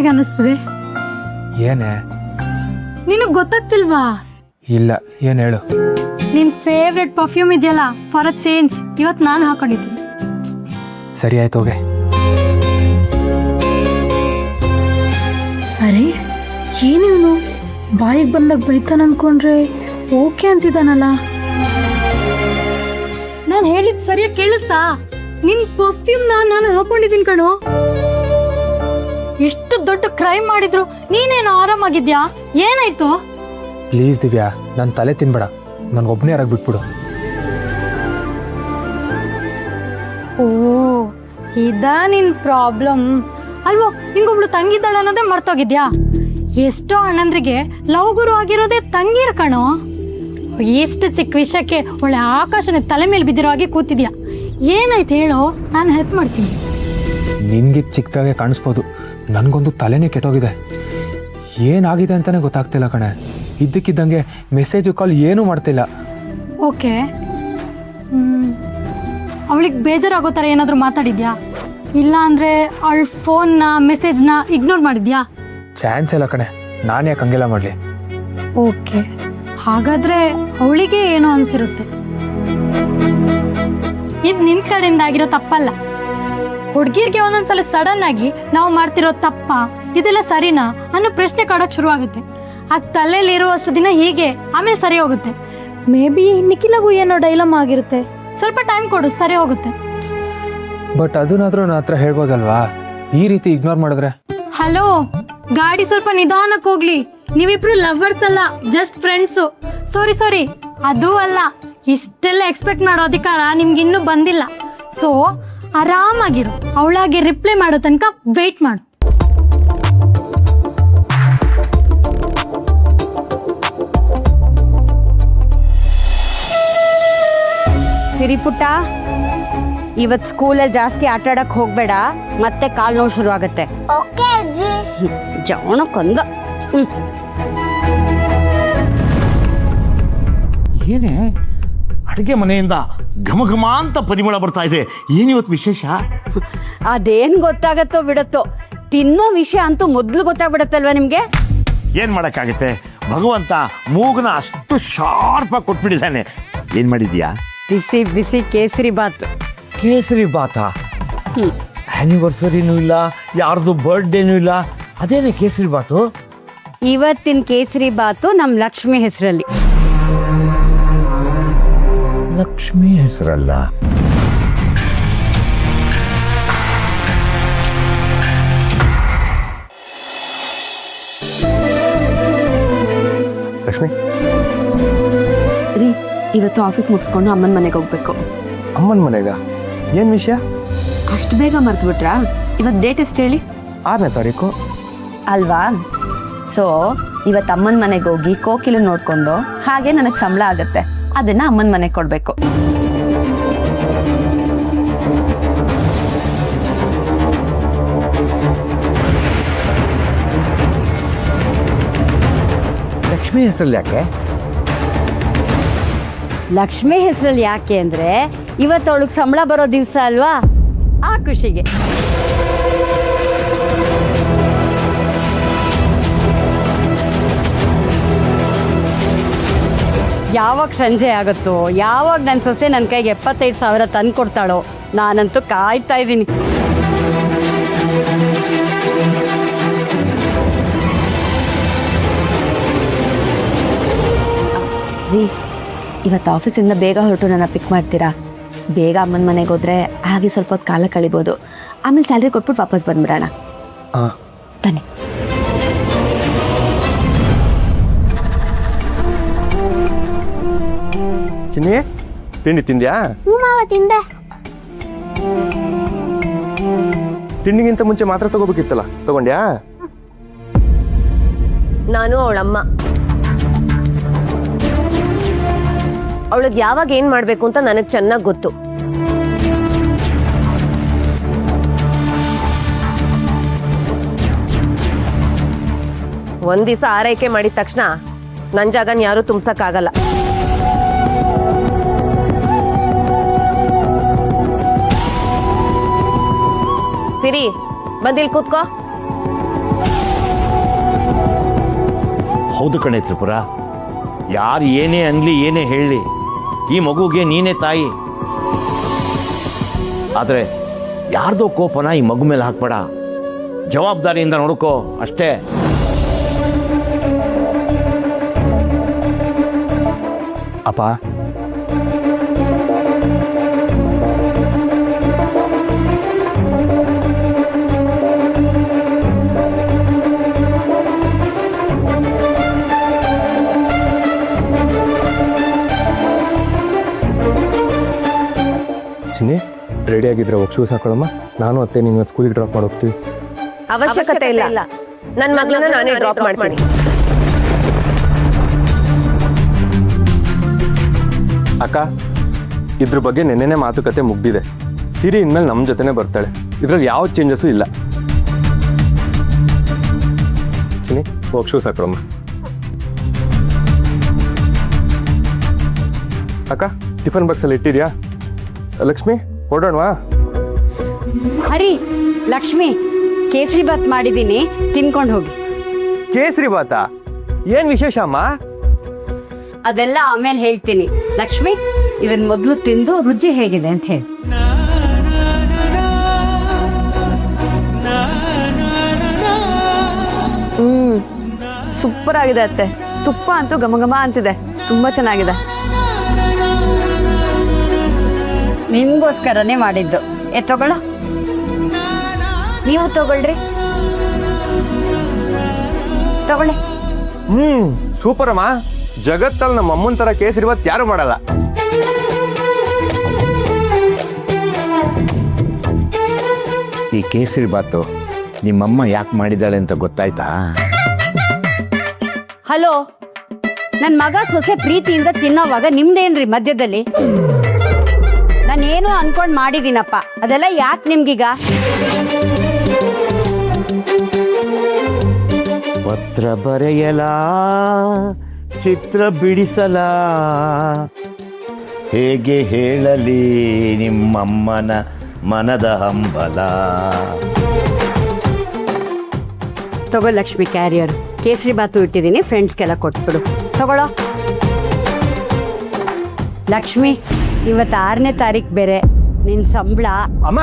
ಹೇಗೆ ಅನಿಸ್ತದೆ? ಏನೇ? ನಿನಗೆ ಗೊತ್ತಾಗ್ತಿಲ್ವಾ? ಇಲ್ಲ, ಏನು ಹೇಳು. ನಿನ್ ಫೇವ್ರೆಟ್ ಪರ್ಫ್ಯೂಮ್ ಇದೆಯಲ್ಲ, ಫಾರ್ ಅ ಚೇಂಜ್ ಇವತ್ತು ನಾನು ಹಾಕೊಂಡಿದ್ದೀನಿ. ಸರಿ ಆಯ್ತು, ಹೋಗೆ. ಅರೆ ಏನಿವನು ಬಾಯಿಗೆ ಬಂದಾಗ ಬೈತಾನ ಅನ್ಕೊಂಡ್ರೆ ಓಕೆ ಅಂತಿದ್ದಾನಲ್ಲ. ನಾನು ಹೇಳಿದ್ ಸರಿಯಾಗಿ ಕೇಳಿಸ್ತಾ? ನಿನ್ ಪರ್ಫ್ಯೂಮ್ ನಾನು ಹಾಕೊಂಡಿದ್ದೀನಿ ಕಣೋ. ಎಷ್ಟು ದೊಡ್ಡ ಕ್ರೈಮ್ ಮಾಡಿದ್ರು ನೀನೇನು ಆರಾಮಾಗಿದ್ಯಾ? ಏನಾಯ್ತು? ಪ್ಲೀಸ್ ದಿವ್ಯಾ, ನನ್ನ ತಲೆ ತಿನ್ಬೇಡ. ನನಗೊಬ್ಬನೇ ಯಾರಾಗ ಬಿಟ್ಬಿಡು. ಓ ಇದಾ ನಿನ್ ಪ್ರಾಬ್ಲಮ್ ಅಲ್ವೋ? ನಿಂಗೊಬ್ಳು ತಂಗಿದ್ದಾಳ ಅನ್ನೋದೇ ಮರ್ತೋಗಿದ್ಯಾ? ಎಷ್ಟೋ ಅಣ್ಣಂದ್ರಿಗೆ ಲವ್ ಗುರು ಆಗಿರೋದೇ ತಂಗಿರ್ ಕಣೋ. ಎಷ್ಟು ಚಿಕ್ಕ ವಿಷಯಕ್ಕೆ ಒಳ್ಳೆ ಆಕಾಶನ ತಲೆ ಮೇಲೆ ಬಿದ್ದಿರೋ ಹಾಗೆ ಕೂತಿದ್ಯಾ. ಏನಾಯ್ತು ಹೇಳೋ, ನಾನು ಹೆಲ್ಪ್ ಮಾಡ್ತೀನಿ. ನಿನ್ಗೆ ಚಿಕ್ಕದಾಗೆ ಕಾಣಿಸ್ಬೋದು, ನನಗೊಂದು ತಲೆನೇ ಕೆಟ್ಟೋಗಿದೆ. ಏನಾಗಿದೆ ಅಂತಲೇ ಗೊತ್ತಾಗ್ತಿಲ್ಲ ಕಣೆ. ಇದ್ದಕ್ಕಿದ್ದಂಗೆ ಮೆಸೇಜು ಕಾಲ್ ಏನೂ ಮಾಡ್ತಿಲ್ಲ. ಓಕೆ, ಅವಳಿಗೆ ಬೇಜಾರಾಗೋ ಥರ ಏನಾದರೂ ಮಾತಾಡಿದ್ಯಾ? ಇಲ್ಲ ಅಂದರೆ ಅವಳ ಫೋನ್ನ ಮೆಸೇಜ್ನ ಇಗ್ನೋರ್ ಮಾಡಿದ್ಯಾ? ಚಾನ್ಸ್ ಇಲ್ಲ ಕಣೆ, ನಾನು ಯಾಕೆ ಹಂಗೆಲ್ಲ ಮಾಡಲಿ? ಓಕೆ, ಹಾಗಾದರೆ ಅವಳಿಗೆ ಏನೋ ಅನಿಸಿರುತ್ತೆ. ಇದು ನಿನ್ನ ಕಡೆಯಿಂದ ಆಗಿರೋ ತಪ್ಪಲ್ಲ. ಹುಡುಗಿರ್ಗೆ ಒಂದೊಂದ್ಸಲ ಸಡನ್ ಆಗಿ ನಾವು ಮಾಡ್ತಿರೋ ತಪ್ಪ, ಇದೆಲ್ಲ ಸರಿನಾ ಅನ್ನೋ ಪ್ರಶ್ನೆ ಕಾಡೋಕೆ ಶುರು ಆಗುತ್ತೆ. ಆ ತಲೆಯಲ್ಲಿರುವಷ್ಟು ದಿನ ಹೀಗೆ, ಆಮೇಲೆ ಸರಿ ಹೋಗುತ್ತೆ. ಮೇ ಬಿ ನಿಖಿಲಗೂ ಏನೋ ಡೈಲಮ್ ಆಗಿರುತ್ತೆ. ಸ್ವಲ್ಪ ಟೈಮ್ ಕೊಡು, ಸರಿ ಹೋಗುತ್ತೆ. ಬಟ್ ಅದನ್ನಾದ್ರೂ ನನ್ನ ಹತ್ರ ಹೇಳ್ಬೋದಲ್ವಾ? ಈ ರೀತಿ ಇಗ್ನೋರ್ ಮಾಡಿದ್ರೆ? ಹಲೋ, ಗಾಡಿ ಸ್ವಲ್ಪ ನಿಧಾನಕ್ಕೆ ಹೋಗ್ಲಿ. ನೀವಿಬ್ರು ಲವರ್ಸ್ ಅಲ್ಲ, ಜಸ್ಟ್ ಫ್ರೆಂಡ್ಸು. ಸಾರಿ, ಅದೂ ಅಲ್ಲ. ಇಷ್ಟೆಲ್ಲ ಎಕ್ಸ್ಪೆಕ್ಟ್ ಮಾಡೋ ಅಧಿಕಾರ ನಿಮ್ಗಿನ್ನೂ ಬಂದಿಲ್ಲ. ಸೊ ಆರಾಮಾಗಿರು. ಅವಳಾಗೆ ರಿಪ್ಲೈ ಮಾಡೋ ತನಕ ವೇಟ್ ಮಾಡು. ಸಿರಿ ಪುಟ್ಟ, ಇವತ್ತು ಸ್ಕೂಲಲ್ಲಿ ಜಾಸ್ತಿ ಆಟ ಆಡಕ್ಕೆ ಹೋಗ್ಬೇಡ, ಮತ್ತೆ ಕಾಲು ನೋವು ಶುರು ಆಗುತ್ತೆ. ಓಕೆ ಅಜ್ಜಿ. ಜಾಣಕ್ಕೊಂದು. ಏನೇ ಅಡುಗೆ ಮನೆಯಿಂದ ಘಮ ಘಮ ಅಂತ ಪರಿಮಳ ಬರ್ತಾ ಇದೆ, ಏನಿವತ್ತು ವಿಶೇಷ? ಅದೇನು ಗೊತ್ತಾಗತ್ತೋ ಬಿಡತ್ತೋ, ತಿನ್ನೋ ವಿಷಯ ಅಂತೂ ಮೊದಲು ಗೊತ್ತಾಗ್ಬಿಡತ್ತಲ್ವ ನಿಮಗೆ? ಏನು ಮಾಡೋಕ್ಕಾಗುತ್ತೆ, ಭಗವಂತ ಮೂಗನ ಅಷ್ಟು ಶಾರ್ಪಾಗಿ ಕೊಟ್ಬಿಟ್ಟಿದ್ದಾನೆ. ಏನು ಮಾಡಿದ್ಯಾ? ಬಿಸಿ ಬಿಸಿ ಕೇಸರಿ ಬಾತ್. ಕೇಸರಿ ಬಾತಾ? ಆ್ಯನಿವರ್ಸರಿನೂ ಇಲ್ಲ, ಯಾರ್ದು ಬರ್ಡೇನೂ ಇಲ್ಲ, ಅದೇನೇ ಕೇಸರಿ ಬಾತು? ಇವತ್ತಿನ ಕೇಸರಿ ಬಾತು ನಮ್ಮ ಲಕ್ಷ್ಮಿ ಹೆಸರಲ್ಲಿ. ಲಕ್ಷ್ಮಿ ಹೆಸರಲ್ಲ? ಲಕ್ಷ್ಮಿ, ರೀ, ಇವತ್ತು ಆಫೀಸ್ ಮುಗಿಸ್ಕೊಂಡು ಅಮ್ಮನ ಮನೆಗೆ ಹೋಗ್ಬೇಕು. ಅಮ್ಮನ ಮನೆಗ? ಏನು ವಿಷಯ? ಅಷ್ಟು ಬೇಗ ಮರ್ತು ಬಿಟ್ರಾ? ಇವತ್ತು ಡೇಟ್ ಎಷ್ಟು ಹೇಳಿ? 6ನೇ ತಾರೀಕು ಅಲ್ವಾ? ಸೊ ಇವತ್ತು ಅಮ್ಮನ ಮನೆಗೆ ಹೋಗಿ ಕೋಕಿಲು ನೋಡ್ಕೊಂಡು ಹಾಗೆ ನನಗೆ ಸಂಬಳ ಆಗುತ್ತೆ, ಅದನ್ನ ಅಮ್ಮನ ಮನೆಗೆ ಕೊಡಬೇಕು. ಲಕ್ಷ್ಮಿ ಹೆಸರಲ್ಲಿ ಯಾಕೆ? ಲಕ್ಷ್ಮಿ ಹೆಸರಲ್ಲಿ ಯಾಕೆ ಅಂದರೆ ಇವತ್ತು ಅವಳಿಗೆ ಸಂಬಳ ಬರೋ ದಿವಸ ಅಲ್ವಾ, ಆ ಖುಷಿಗೆ. ಯಾವಾಗ ಸಂಜೆ ಆಗುತ್ತೋ, ಯಾವಾಗ ನನ್ನ ಸೊಸೆ ನನ್ನ ಕೈಗೆ 75,000 ತಂದು ಕೊಡ್ತಾಳೋ, ನಾನಂತೂ ಕಾಯ್ತಾ ಇದ್ದೀನಿ. ರೀ, ಇವತ್ತು ಆಫೀಸಿಂದ ಬೇಗ ಹೊರಟು ನನ್ನ ಪಿಕ್ ಮಾಡ್ತೀರಾ? ಬೇಗ ಅಮ್ಮನ ಮನೆಗೆ ಹೋದ್ರೆ ಹಾಗೆ ಸ್ವಲ್ಪ ಹೊತ್ತು ಕಾಲ ಕಳಿಬೋದು. ಆಮೇಲೆ ಸ್ಯಾಲ್ರಿ ಕೊಟ್ಬಿಟ್ಟು ವಾಪಸ್ ಬಂದ್ಬಿಡೋಣ. ಬನ್ನಿ. ಚಿನ್ನಿ, ತಿಂಡಿ ತಿಂದ್ಯಾ? ಮಾವ ತಿಂದೆ. ತಿಂಡಿಗಿಂತ ಮುಂಚೆ ಮಾತ್ರ ತಗೋಬೇಕಿತ್ತಲ್ಲ, ತಗೊಂಡ್ಯಾ? ನಾನು ಅವಳಮ್ಮ. ಅವಳಿಗೆ ಯಾವಾಗ ಏನ್ ಮಾಡ್ಬೇಕು ಅಂತ ನನಗೆ ಚೆನ್ನಾಗಿ ಗೊತ್ತು. ಒಂದ್ ದಿವಸ ಆರೈಕೆ ಮಾಡಿದ ತಕ್ಷಣ ನನ್ನ ಜಾಗನ ಯಾರು ತುಂಬಸಕ್ಕಾಗಲ್ಲ. ಸಿರಿ, ಬಂದಿಲ್ ಕೂತ್ಕೋ. ಹೌದು ಕಣೆ ತ್ರಿಪುರ, ಯಾರು ಏನೇ ಅನ್ಲಿ ಏನೇ ಹೇಳಲಿ, ಈ ಮಗುಗೆ ನೀನೇ ತಾಯಿ. ಆದರೆ ಯಾರ್ದೋ ಕೋಪನ ಈ ಮಗು ಮೇಲೆ ಹಾಕ್ಬೇಡ, ಜವಾಬ್ದಾರಿಯಿಂದ ನೋಡ್ಕೋ ಅಷ್ಟೇ. ಅಪ್ಪ, ಚಿನ್ನಿ ರೆಡಿ ಆಗಿದ್ರೆ ಹೋಗಿ ಶೂಸ್ ಹಾಕೊಳ್ಳಮ್ಮ. ನಾನು ಅತ್ತೆ ನೀನು ಸ್ಕೂಲಿಗೆ ಡ್ರಾಪ್ ಮಾಡಿ ಹೋಗ್ತೀವಿ. ಅವಶ್ಯಕತೆ ಇಲ್ಲ, ನನ್ನ ಮಗಳನ್ನ ನಾನೇ ಡ್ರಾಪ್ ಮಾಡ್ತೀನಿ. ಅಕ್ಕ, ಇದ್ರ ಬಗ್ಗೆ ನೆನ್ನೆನೇ ಮಾತುಕತೆ ಮುಗ್ದಿದೆ. ಸಿರಿ ಇನ್ಮೇಲೆ ನಮ್ಮ ಜೊತೆನೇ ಬರ್ತಾಳೆ. ಇದ್ರಲ್ಲಿ ಯಾವ ಚೇಂಜಸ್ಸು ಇಲ್ಲ. ಚಿನ್ನಿ ಹೋಗಿ ಶೂಸ್ ಹಾಕೊಳ್ಳಮ್ಮ. ಅಕ್ಕ, ಟಿಫನ್ ಬಾಕ್ಸಲ್ಲಿ ಇಟ್ಟಿದ್ಯಾ? ಲಕ್ಷ್ಮಿ ಹೊರಡೋಣವಾ? ಹರಿ, ಲಕ್ಷ್ಮಿ, ಕೇಸರಿ ಬಾತ್ ಮಾಡಿದ್ದೀನಿ, ತಿನ್ಕೊಂಡು ಹೋಗಿ. ಕೇಸರಿ ಬಾತ ಏನ್ ವಿಶೇಷ ಅಮ್ಮ? ಅದೆಲ್ಲ ಆಮೇಲೆ ಹೇಳ್ತೀನಿ. ಲಕ್ಷ್ಮಿ, ಇದನ್ನ ಮೊದಲು ತಿಂದು ರುಚಿ ಹೇಗಿದೆ ಅಂತ ಹೇಳಿ. ಸೂಪರ್ ಆಗಿದೆ ಅತ್ತೆ. ತುಪ್ಪ ಅಂತೂ ಘಮ ಘಮ ಅಂತಿದೆ, ತುಂಬಾ ಚೆನ್ನಾಗಿದೆ. ನಿಮ್ಗೋಸ್ಕರನೇ ಮಾಡಿದ್ದು. ತಗೊಳ್ಳೋ, ನೀವು ತಗೊಳ್ರಿ, ತಗೊಳ್ಳಿ. ಸೂಪರ್ ಅಮ್ಮ. ಜಗತ್ತಲ್ಲಿ ನಮ್ಮ ಅಮ್ಮನ ತರ ಕೇಸರಿ ಬಾತ್ ಯಾರು ಮಾಡಲ್ಲ. ಈ ಕೇಸರಿ ಬಾತು ನಿಮ್ಮಮ್ಮ ಯಾಕೆ ಮಾಡಿದ್ದಾಳೆ ಅಂತ ಗೊತ್ತಾಯ್ತಾ? ಹಲೋ, ನನ್ನ ಮಗ ಸೊಸೆ ಪ್ರೀತಿಯಿಂದ ತಿನ್ನೋವಾಗ ನಿಮ್ದೇನ್ರಿ ಮಧ್ಯದಲ್ಲಿ? ನಾನೇನು ಅನ್ಕೊಂಡು ಮಾಡಿದ್ದೀನಪ್ಪ, ಅದೆಲ್ಲ ಯಾಕೆ ನಿಮ್ಗೀಗ? ಪತ್ರ ಬರೆಯಲ, ಚಿತ್ರ ಬಿಡಿಸಲ, ಹೇಗೆ ಹೇಳಲಿ ನಿಮ್ಮಮ್ಮನ ಮನದ ಹಂಬಲ. ತಗೋ ಲಕ್ಷ್ಮಿ, ಕ್ಯಾರಿಯರ್ ಕೇಸರಿ ಬಾತು ಇಟ್ಟಿದ್ದೀನಿ, ಫ್ರೆಂಡ್ಸ್ಗೆಲ್ಲ ಕೊಟ್ಬಿಡು. ತಗೊಳ್ಳೋ. ಲಕ್ಷ್ಮಿ, ಇವತ್ತು 6ನೇ ತಾರೀಕು ಬೇರೆ, ನಿನ್ನ ಸಂಬಳ. ಅಮ್ಮ,